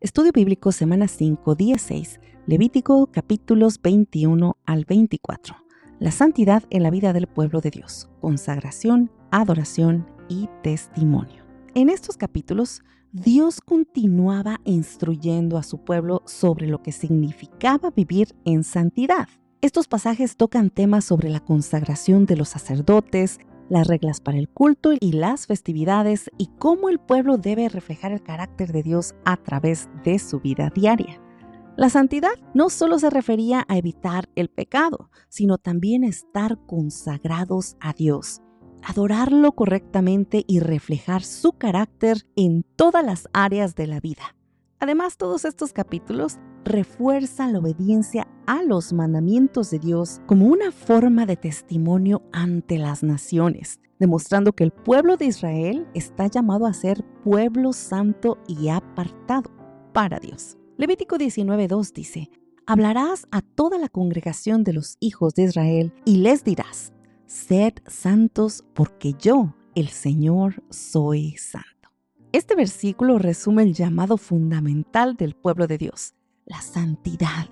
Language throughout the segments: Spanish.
Estudio Bíblico Semana 5, día 6, Levítico capítulos 21 al 24. La santidad en la vida del pueblo de Dios, consagración, adoración y testimonio. En estos capítulos, Dios continuaba instruyendo a su pueblo sobre lo que significaba vivir en santidad. Estos pasajes tocan temas sobre la consagración de los sacerdotes, las reglas para el culto y las festividades y cómo el pueblo debe reflejar el carácter de Dios a través de su vida diaria. La santidad no solo se refería a evitar el pecado, sino también a estar consagrados a Dios, adorarlo correctamente y reflejar su carácter en todas las áreas de la vida. Además, todos estos capítulos refuerzan la obediencia a los mandamientos de Dios como una forma de testimonio ante las naciones, demostrando que el pueblo de Israel está llamado a ser pueblo santo y apartado para Dios. Levítico 19:2 dice: hablarás a toda la congregación de los hijos de Israel y les dirás: sed santos porque yo, el Señor, soy santo. Este versículo resume el llamado fundamental del pueblo de Dios: la santidad.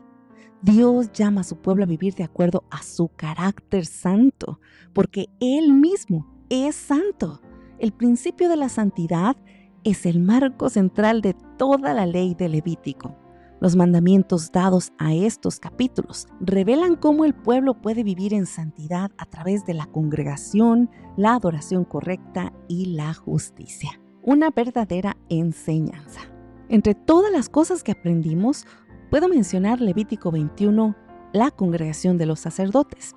Dios llama a su pueblo a vivir de acuerdo a su carácter santo, porque Él mismo es santo. El principio de la santidad es el marco central de toda la ley de Levítico. Los mandamientos dados a estos capítulos revelan cómo el pueblo puede vivir en santidad a través de la congregación, la adoración correcta y la justicia. Una verdadera enseñanza. Entre todas las cosas que aprendimos, puedo mencionar Levítico 21, la congregación de los sacerdotes.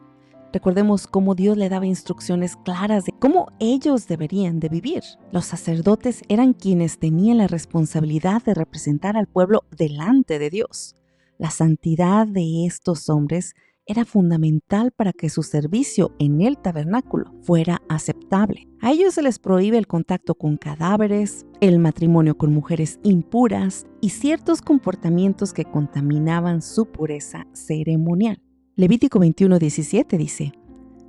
Recordemos cómo Dios le daba instrucciones claras de cómo ellos deberían de vivir. Los sacerdotes eran quienes tenían la responsabilidad de representar al pueblo delante de Dios. La santidad de estos hombres era fundamental para que su servicio en el tabernáculo fuera aceptable. A ellos se les prohíbe el contacto con cadáveres, el matrimonio con mujeres impuras y ciertos comportamientos que contaminaban su pureza ceremonial. Levítico 21:17 dice: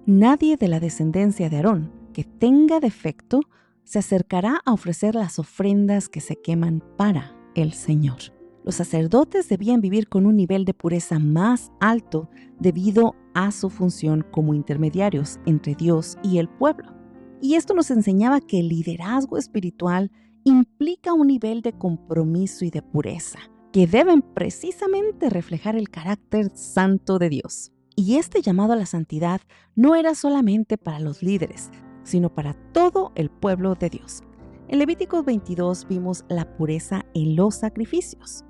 nadie de la descendencia de Aarón que tenga defecto se acercará a ofrecer las ofrendas que se queman para el Señor. Los sacerdotes debían vivir con un nivel de pureza más alto debido a su función como intermediarios entre Dios y el pueblo. Y esto nos enseñaba que el liderazgo espiritual implica un nivel de compromiso y de pureza, que deben precisamente reflejar el carácter santo de Dios. Y este llamado a la santidad no era solamente para los líderes, sino para todo el pueblo de Dios. En Levítico 22 vimos la pureza en los sacrificios.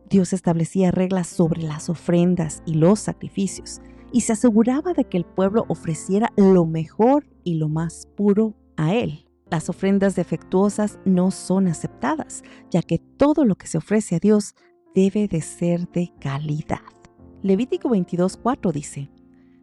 Dios establecía reglas sobre las ofrendas y los sacrificios y se aseguraba de que el pueblo ofreciera lo mejor y lo más puro a Él. Las ofrendas defectuosas no son aceptadas, ya que todo lo que se ofrece a Dios debe de ser de calidad. Levítico 22:4 dice: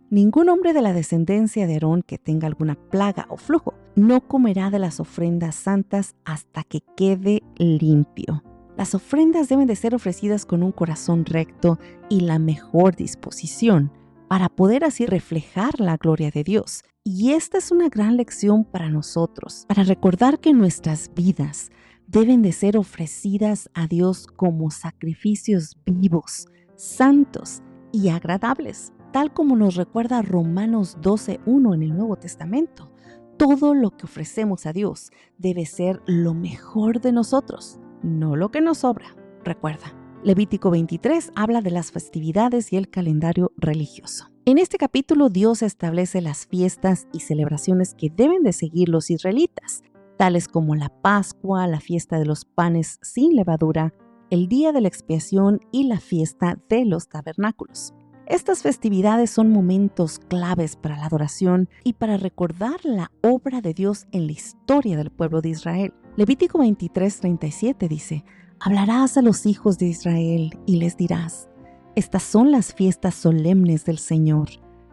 ningún hombre de la descendencia de Aarón que tenga alguna plaga o flujo no comerá de las ofrendas santas hasta que quede limpio. Las ofrendas deben de ser ofrecidas con un corazón recto y la mejor disposición para poder así reflejar la gloria de Dios. Y esta es una gran lección para nosotros, para recordar que nuestras vidas deben de ser ofrecidas a Dios como sacrificios vivos, santos y agradables, tal como nos recuerda Romanos 12:1 en el Nuevo Testamento. Todo lo que ofrecemos a Dios debe ser lo mejor de nosotros, no lo que nos sobra. Recuerda, Levítico 23 habla de las festividades y el calendario religioso. En este capítulo Dios establece las fiestas y celebraciones que deben de seguir los israelitas, tales como la Pascua, la fiesta de los panes sin levadura, el día de la expiación y la fiesta de los tabernáculos. Estas festividades son momentos claves para la adoración y para recordar la obra de Dios en la historia del pueblo de Israel. Levítico 23:37 dice: hablarás a los hijos de Israel y les dirás: estas son las fiestas solemnes del Señor,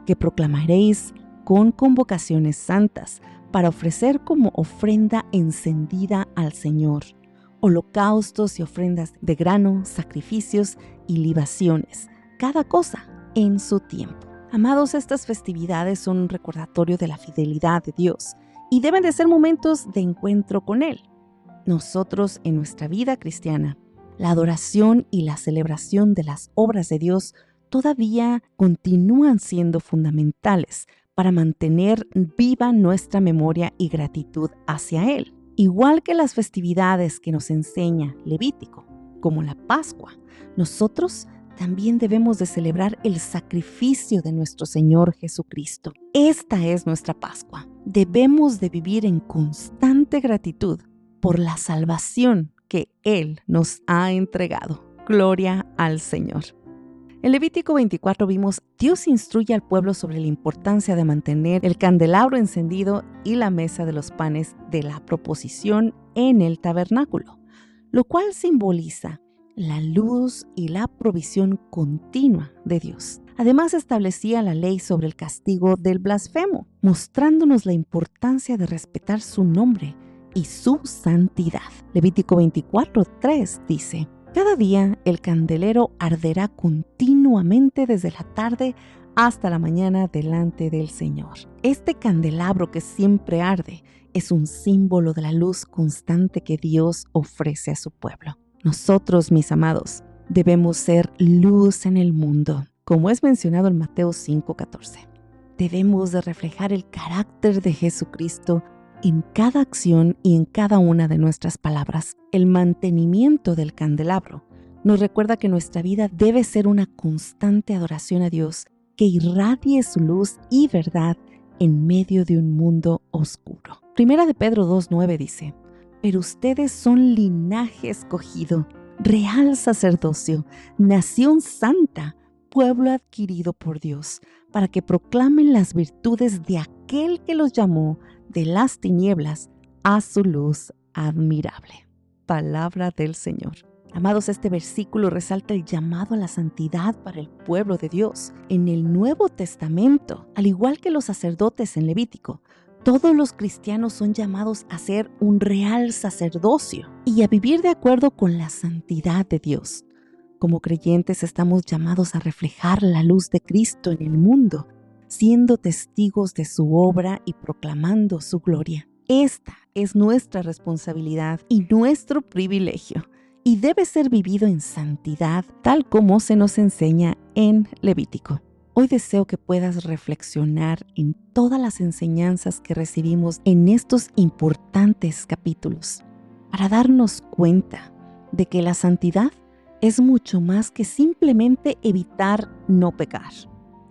que proclamaréis con convocaciones santas para ofrecer como ofrenda encendida al Señor, holocaustos y ofrendas de grano, sacrificios y libaciones, cada cosa en su tiempo. Amados, estas festividades son un recordatorio de la fidelidad de Dios y deben de ser momentos de encuentro con Él. Nosotros en nuestra vida cristiana La adoración y la celebración de las obras de Dios todavía continúan siendo fundamentales para mantener viva nuestra memoria y gratitud hacia Él. Igual que las festividades que nos enseña Levítico, como la Pascua, nosotros también debemos de celebrar el sacrificio de nuestro Señor Jesucristo. Esta es nuestra Pascua. Debemos de vivir en constante gratitud por la salvación que Él nos ha entregado. Gloria al Señor. En Levítico 24 vimos, Dios instruye al pueblo sobre la importancia de mantener el candelabro encendido y la mesa de los panes de la proposición en el tabernáculo, lo cual simboliza la luz y la provisión continua de Dios. Además, establecía la ley sobre el castigo del blasfemo, mostrándonos la importancia de respetar su nombre y su santidad. Levítico 24:3 dice: cada día el candelero arderá continuamente desde la tarde hasta la mañana delante del Señor. Este candelabro que siempre arde es un símbolo de la luz constante que Dios ofrece a su pueblo. Nosotros, mis amados, debemos ser luz en el mundo, como es mencionado en Mateo 5:14. Debemos de reflejar el carácter de Jesucristo en cada acción y en cada una de nuestras palabras. El mantenimiento del candelabro nos recuerda que nuestra vida debe ser una constante adoración a Dios que irradie su luz y verdad en medio de un mundo oscuro. Primera de Pedro 2:9 dice: pero ustedes son linaje escogido, real sacerdocio, nación santa, pueblo adquirido por Dios, para que proclamen las virtudes de aquel que los llamó de las tinieblas a su luz admirable. Palabra del Señor. Amados, este versículo resalta el llamado a la santidad para el pueblo de Dios. En el Nuevo Testamento, al igual que los sacerdotes en Levítico, todos los cristianos son llamados a ser un real sacerdocio y a vivir de acuerdo con la santidad de Dios. Como creyentes estamos llamados a reflejar la luz de Cristo en el mundo, siendo testigos de su obra y proclamando su gloria. Esta es nuestra responsabilidad y nuestro privilegio, y debe ser vivido en santidad, tal como se nos enseña en Levítico. Hoy deseo que puedas reflexionar en todas las enseñanzas que recibimos en estos importantes capítulos, para darnos cuenta de que la santidad es mucho más que simplemente evitar no pecar,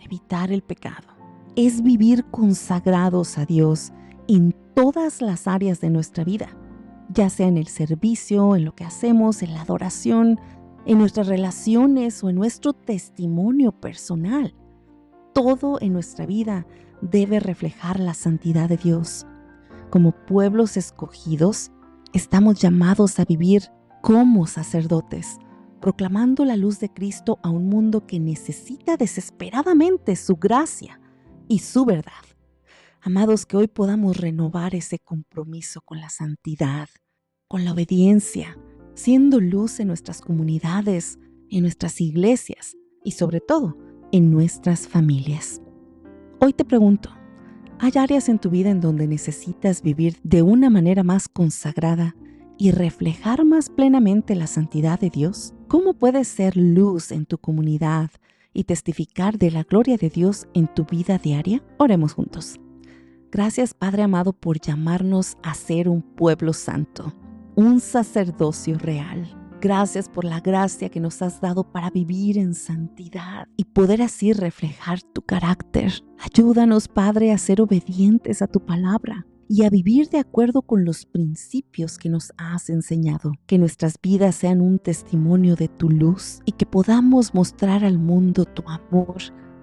evitar el pecado. Es vivir consagrados a Dios en todas las áreas de nuestra vida, ya sea en el servicio, en lo que hacemos, en la adoración, en nuestras relaciones o en nuestro testimonio personal. Todo en nuestra vida debe reflejar la santidad de Dios. Como pueblos escogidos, estamos llamados a vivir como sacerdotes, proclamando la luz de Cristo a un mundo que necesita desesperadamente su gracia y su verdad. Amados, que hoy podamos renovar ese compromiso con la santidad, con la obediencia, siendo luz en nuestras comunidades, en nuestras iglesias y sobre todo en nuestras familias. Hoy te pregunto, ¿hay áreas en tu vida en donde necesitas vivir de una manera más consagrada y reflejar más plenamente la santidad de Dios? ¿Cómo puedes ser luz en tu comunidad y testificar de la gloria de Dios en tu vida diaria? Oremos juntos. Gracias, Padre amado, por llamarnos a ser un pueblo santo, un sacerdocio real. Gracias por la gracia que nos has dado para vivir en santidad y poder así reflejar tu carácter. Ayúdanos, Padre, a ser obedientes a tu palabra y a vivir de acuerdo con los principios que nos has enseñado. Que nuestras vidas sean un testimonio de tu luz y que podamos mostrar al mundo tu amor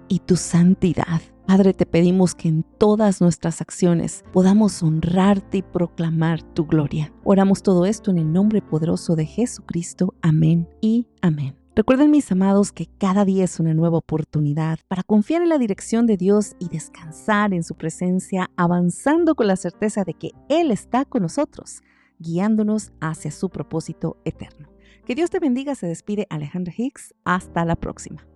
y tu santidad. Padre, te pedimos que en todas nuestras acciones podamos honrarte y proclamar tu gloria. Oramos todo esto en el nombre poderoso de Jesucristo. Amén y amén. Recuerden, mis amados, que cada día es una nueva oportunidad para confiar en la dirección de Dios y descansar en su presencia, avanzando con la certeza de que Él está con nosotros, guiándonos hacia su propósito eterno. Que Dios te bendiga. Se despide Alejandra Hicks. Hasta la próxima.